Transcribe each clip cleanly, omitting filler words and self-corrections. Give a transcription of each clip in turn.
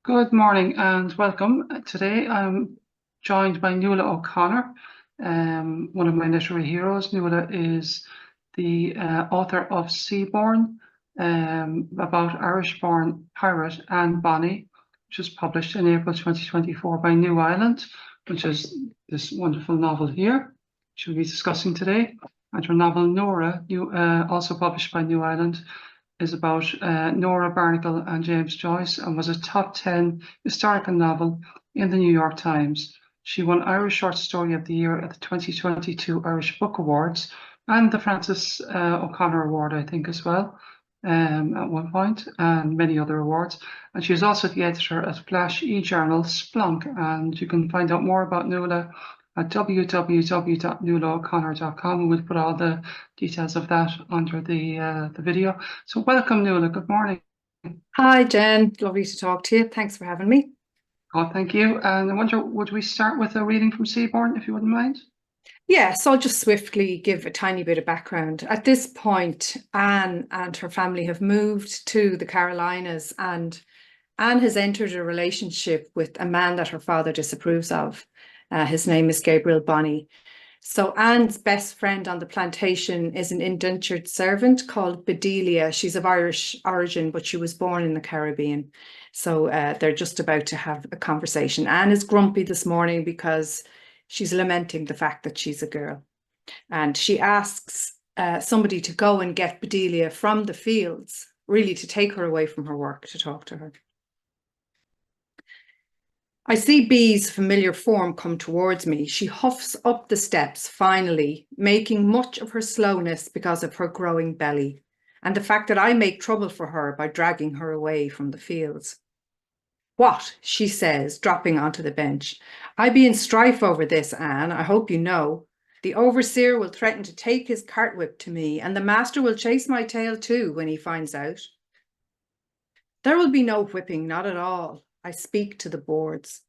Good morning and welcome. Today I'm joined by Nuala O'Connor, one of my literary heroes. Nuala is the author of Seaborne, about Irish-born pirate Anne Bonny, which was published in April 2024 by New Island, which is this wonderful novel here, which we'll be discussing today. And her novel Nora, also published by New Island, is about Nora, Barnacle and James Joyce, and was a top 10 historical novel in the New York Times. She won Irish Short Story of the Year at the 2022 Irish Book Awards and the Francis O'Connor Award, I think, as well, at one point, and many other awards. And she is also the editor at Flash e-journal Splonk, and you can find out more about Nuala at www.nualaoconnor.com, and we'll put all the details of that under the video. So welcome, Nuala. Good morning. Hi, Jen. Lovely to talk to you. Thanks for having me. Oh, thank you. And I wonder, would we start with a reading from Seaborne, if you wouldn't mind? Yes, I'll just swiftly give a tiny bit of background. At this point, Anne and her family have moved to the Carolinas, and Anne has entered a relationship with a man that her father disapproves of. His name is Gabriel Bonny. So Anne's best friend on the plantation is an indentured servant called Bedelia. She's of Irish origin, but she was born in the Caribbean. So they're just about to have a conversation. Anne is grumpy this morning because she's lamenting the fact that she's a girl. And she asks somebody to go and get Bedelia from the fields, really to take her away from her work, to talk to her. I see Bee's familiar form come towards me. She huffs up the steps, finally, making much of her slowness because of her growing belly and the fact that I make trouble for her by dragging her away from the fields. What? She says, dropping onto the bench. I be in strife over this, Anne, I hope you know. The overseer will threaten to take his cart whip to me, and the master will chase my tail too when he finds out. There will be no whipping, not at all. I speak to the boards.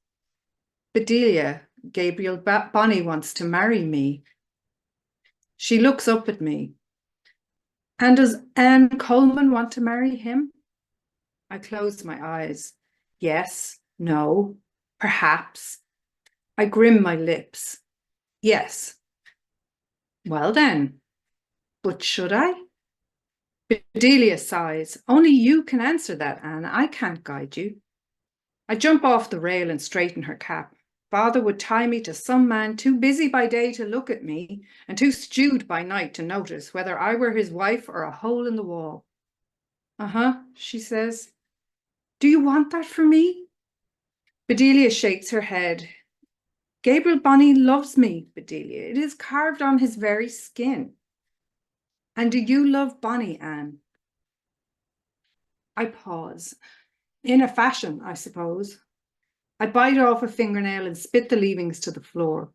Bedelia, Gabriel Bonny wants to marry me. She looks up at me. And does Anne Coleman want to marry him? I close my eyes. Yes, no, perhaps. I grim my lips. Yes. Well then, but should I? Bedelia sighs. Only you can answer that, Anne. I can't guide you. I jump off the rail and straighten her cap. Father would tie me to some man too busy by day to look at me and too stewed by night to notice whether I were his wife or a hole in the wall. Uh-huh, she says. Do you want that for me? Bedelia shakes her head. Gabriel Bonny loves me, Bedelia. It is carved on his very skin. And do you love Bonny, Anne? I pause. In a fashion, I suppose. I bite off a fingernail and spit the leavings to the floor.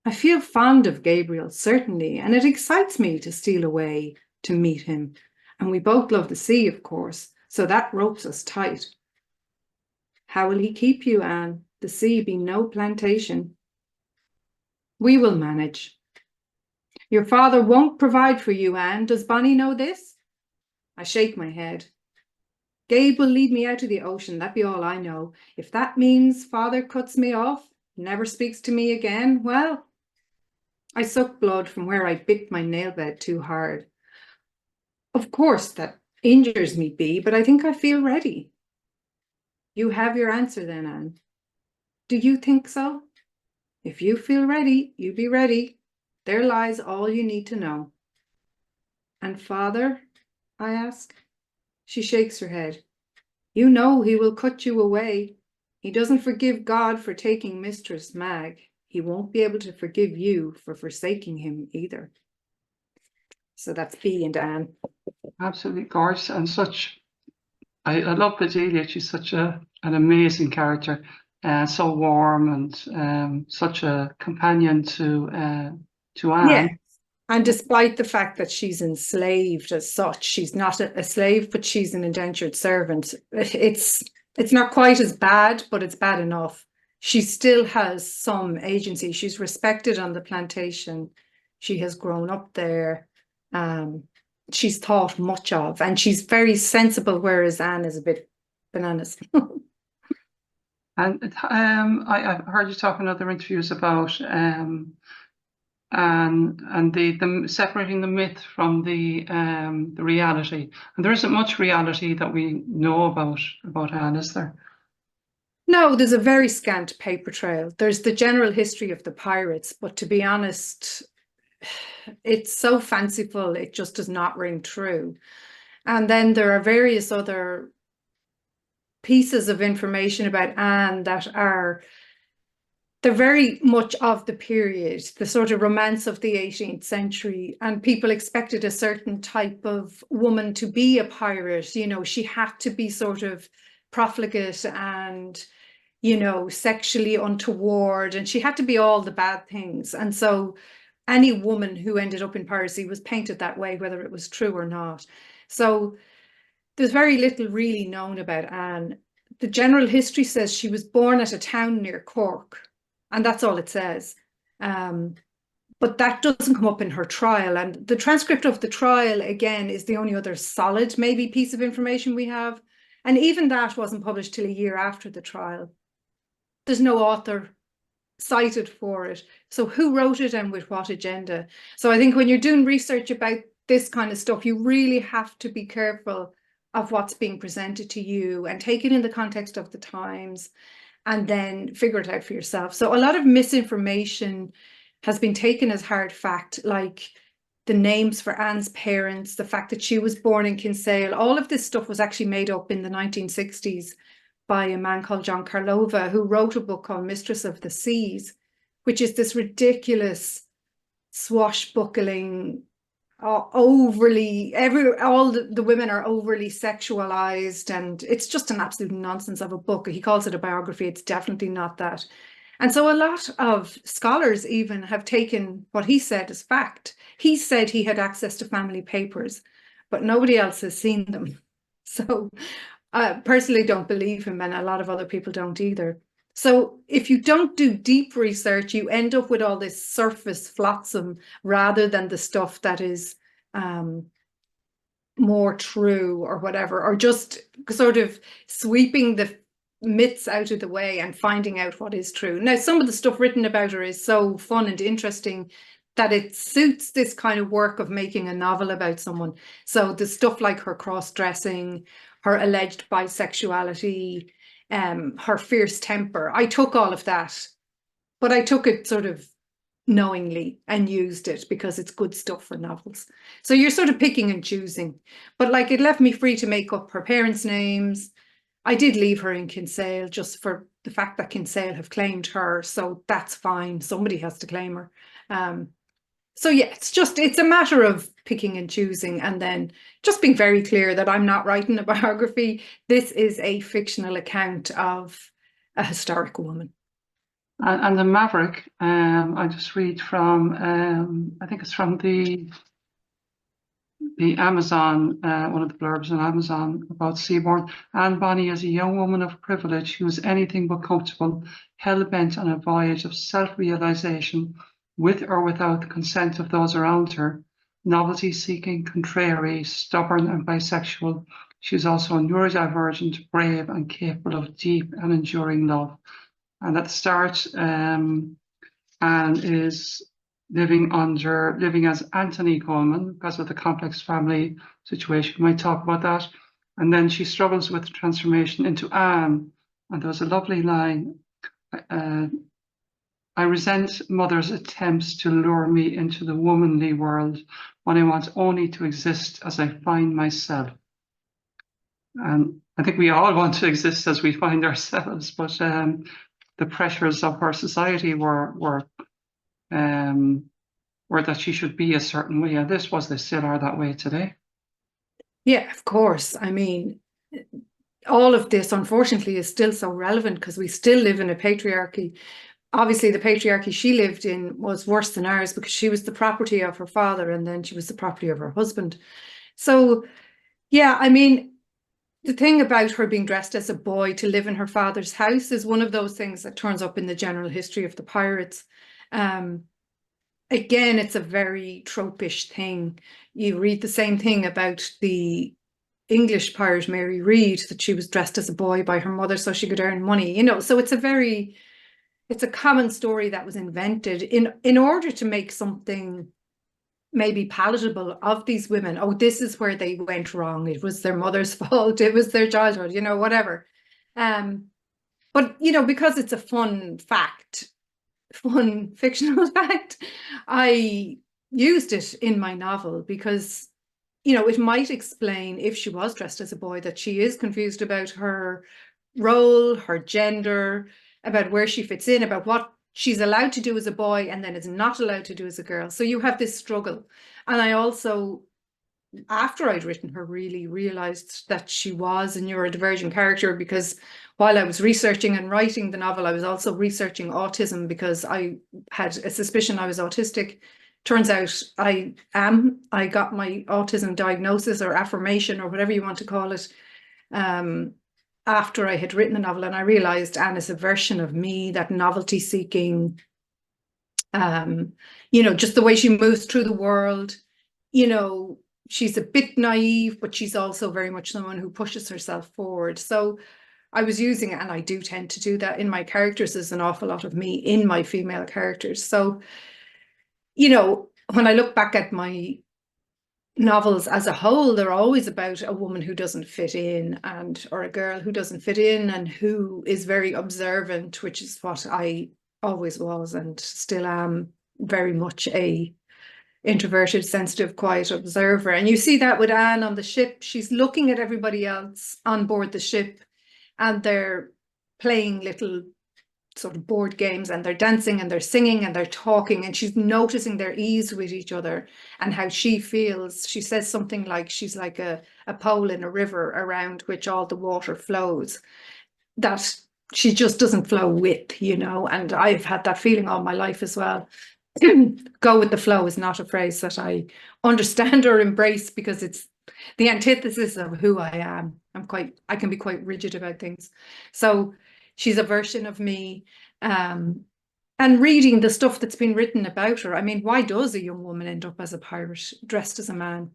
I feel fond of Gabriel, certainly, and it excites me to steal away to meet him. And we both love the sea, of course, so that ropes us tight. How will he keep you, Anne? The sea be no plantation. We will manage. Your father won't provide for you, Anne. Does Bonny know this? I shake my head. Gabe will lead me out to the ocean, that be all I know. If that means father cuts me off, never speaks to me again, well, I suck blood from where I bit my nail bed too hard. Of course that injures me, Bee, but I think I feel ready. You have your answer then, Anne. Do you think so? If you feel ready, you be ready. There lies all you need to know. And father? I ask. She shakes her head. You know he will cut you away. He doesn't forgive God for taking Mistress Mag. He won't be able to forgive you for forsaking him either. So that's Bee and Anne. Absolutely gorgeous, and I love Bedelia. She's such an amazing character, so warm and such a companion to Anne. Yeah. And despite the fact that she's enslaved as such, she's not a slave, but she's an indentured servant. It's not quite as bad, but it's bad enough. She still has some agency. She's respected on the plantation. She has grown up there. She's thought much of, and she's very sensible, whereas Anne is a bit bananas. And I've heard you talk in other interviews about and the separating the myth from the reality. And there isn't much reality that we know about Anne, is there? No, there's a very scant paper trail. There's the general history of the pirates, but to be honest, it's so fanciful, it just does not ring true. And then there are various other pieces of information about Anne that are, they're very much of the period, the sort of romance of the 18th century, and people expected a certain type of woman to be a pirate. You know, she had to be sort of profligate and, you know, sexually untoward, and she had to be all the bad things. And so any woman who ended up in piracy was painted that way, whether it was true or not. So there's very little really known about Anne. The general history says she was born at a town near Cork, and that's all it says. But that doesn't come up in her trial. And the transcript of the trial, again, is the only other solid, maybe, piece of information we have. And even that wasn't published till a year after the trial. There's no author cited for it. So who wrote it and with what agenda? So I think when you're doing research about this kind of stuff, you really have to be careful of what's being presented to you and take it in the context of the times and then figure it out for yourself. So a lot of misinformation has been taken as hard fact, like the names for Anne's parents, the fact that she was born in Kinsale. All of this stuff was actually made up in the 1960s by a man called John Karlova, who wrote a book called Mistress of the Seas, which is this ridiculous swashbuckling, overly, all the women are overly sexualized, and it's just an absolute nonsense of a book. He calls it a biography. It's definitely not that. And so a lot of scholars even have taken what he said as fact. He said he had access to family papers, but nobody else has seen them. So I personally don't believe him, and a lot of other people don't either. So if you don't do deep research, you end up with all this surface flotsam rather than the stuff that is more true or whatever, or just sort of sweeping the myths out of the way and finding out what is true. Now, some of the stuff written about her is so fun and interesting that it suits this kind of work of making a novel about someone. So the stuff like her cross-dressing, her alleged bisexuality, her fierce temper. I took all of that, but I took it sort of knowingly and used it because it's good stuff for novels. So you're sort of picking and choosing, but like it left me free to make up her parents' names. I did leave her in Kinsale just for the fact that Kinsale have claimed her, so that's fine. Somebody has to claim her. So yeah, it's a matter of picking and choosing, and then just being very clear that I'm not writing a biography. This is a fictional account of a historic woman. And the Maverick, I just read from, I think it's from the Amazon, one of the blurbs on Amazon about Seaborne. Anne Bonny is a young woman of privilege who is anything but comfortable, hell-bent on a voyage of self-realization, with or without the consent of those around her. Novelty-seeking, contrary, stubborn and bisexual, she is also neurodivergent, brave and capable of deep and enduring love. And at the start, Anne is living as Anthony Coleman because of the complex family situation. We might talk about that. And then she struggles with the transformation into Anne. And there was a lovely line, I resent mother's attempts to lure me into the womanly world when I want only to exist as I find myself. And I think we all want to exist as we find ourselves, but the pressures of her society were that she should be a certain way, and they still are that way today. Yeah, of course. I mean, all of this, unfortunately, is still so relevant because we still live in a patriarchy. Obviously, the patriarchy she lived in was worse than ours because she was the property of her father and then she was the property of her husband. So, yeah, I mean, the thing about her being dressed as a boy to live in her father's house is one of those things that turns up in the general history of the pirates. Again, it's a very tropish thing. You read the same thing about the English pirate Mary Read, that she was dressed as a boy by her mother so she could earn money, you know. So it's a common story that was invented in order to make something maybe palatable of these women. Oh, this is where they went wrong. It was their mother's fault. It was their childhood, you know, whatever. But, you know, because it's a fun fictional fact, I used it in my novel because, you know, it might explain, if she was dressed as a boy, that she is confused about her role, her gender, about where she fits in, about what she's allowed to do as a boy and then is not allowed to do as a girl. So you have this struggle. And I also, after I'd written her, really realized that she was a neurodivergent character, because while I was researching and writing the novel, I was also researching autism, because I had a suspicion I was autistic. Turns out I am. I got my autism diagnosis, or affirmation, or whatever you want to call it, after I had written the novel, and I realized Anne is a version of me, that novelty seeking, you know, just the way she moves through the world. You know, she's a bit naive, but she's also very much someone who pushes herself forward. So I was using it, and I do tend to do that in my characters. There's an awful lot of me in my female characters. So, you know, when I look back at my novels as a whole, they're always about a woman who doesn't fit in, or a girl who doesn't fit in and who is very observant, which is what I always was and still am, very much a introverted, sensitive, quiet observer. And you see that with Anne on the ship. She's looking at everybody else on board the ship, and they're playing little sort of board games, and they're dancing and they're singing and they're talking, and she's noticing their ease with each other and how she feels. She says something like she's like a pole in a river around which all the water flows, that she just doesn't flow with, you know. And I've had that feeling all my life as well. Go with the flow is not a phrase that I understand or embrace, because it's the antithesis of who I am. I can be quite rigid about things. So she's a version of me. And reading the stuff that's been written about her, I mean, why does a young woman end up as a pirate dressed as a man?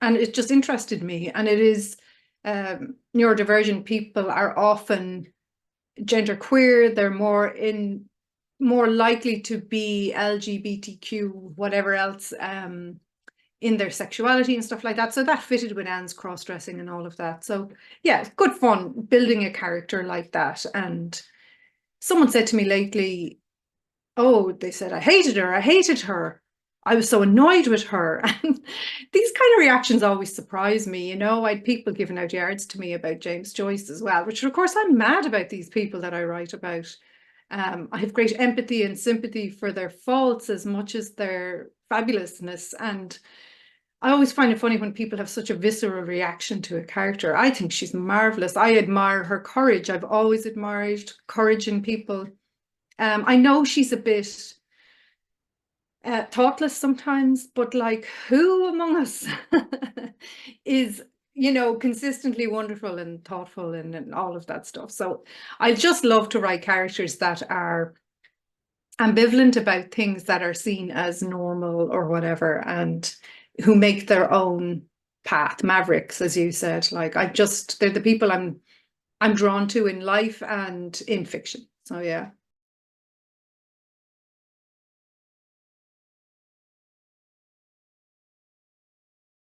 And it just interested me. And it is, neurodivergent people are often genderqueer. They're more likely to be LGBTQ, whatever else, in their sexuality and stuff like that. So that fitted with Anne's cross-dressing and all of that. So yeah, good fun building a character like that. And someone said to me lately, oh, they said, I hated her. I was so annoyed with her. And these kind of reactions always surprise me. You know, I had people giving out yards to me about James Joyce as well, which of course I'm mad about these people that I write about. I have great empathy and sympathy for their faults as much as their fabulousness. And I always find it funny when people have such a visceral reaction to a character. I think she's marvelous. I admire her courage. I've always admired courage in people. I know she's a bit thoughtless sometimes, but like, who among us is, you know, consistently wonderful and thoughtful and all of that stuff? So I just love to write characters that are ambivalent about things that are seen as normal or whatever, and who make their own path, mavericks, as you said. Like, they're the people I'm drawn to in life and in fiction. So yeah.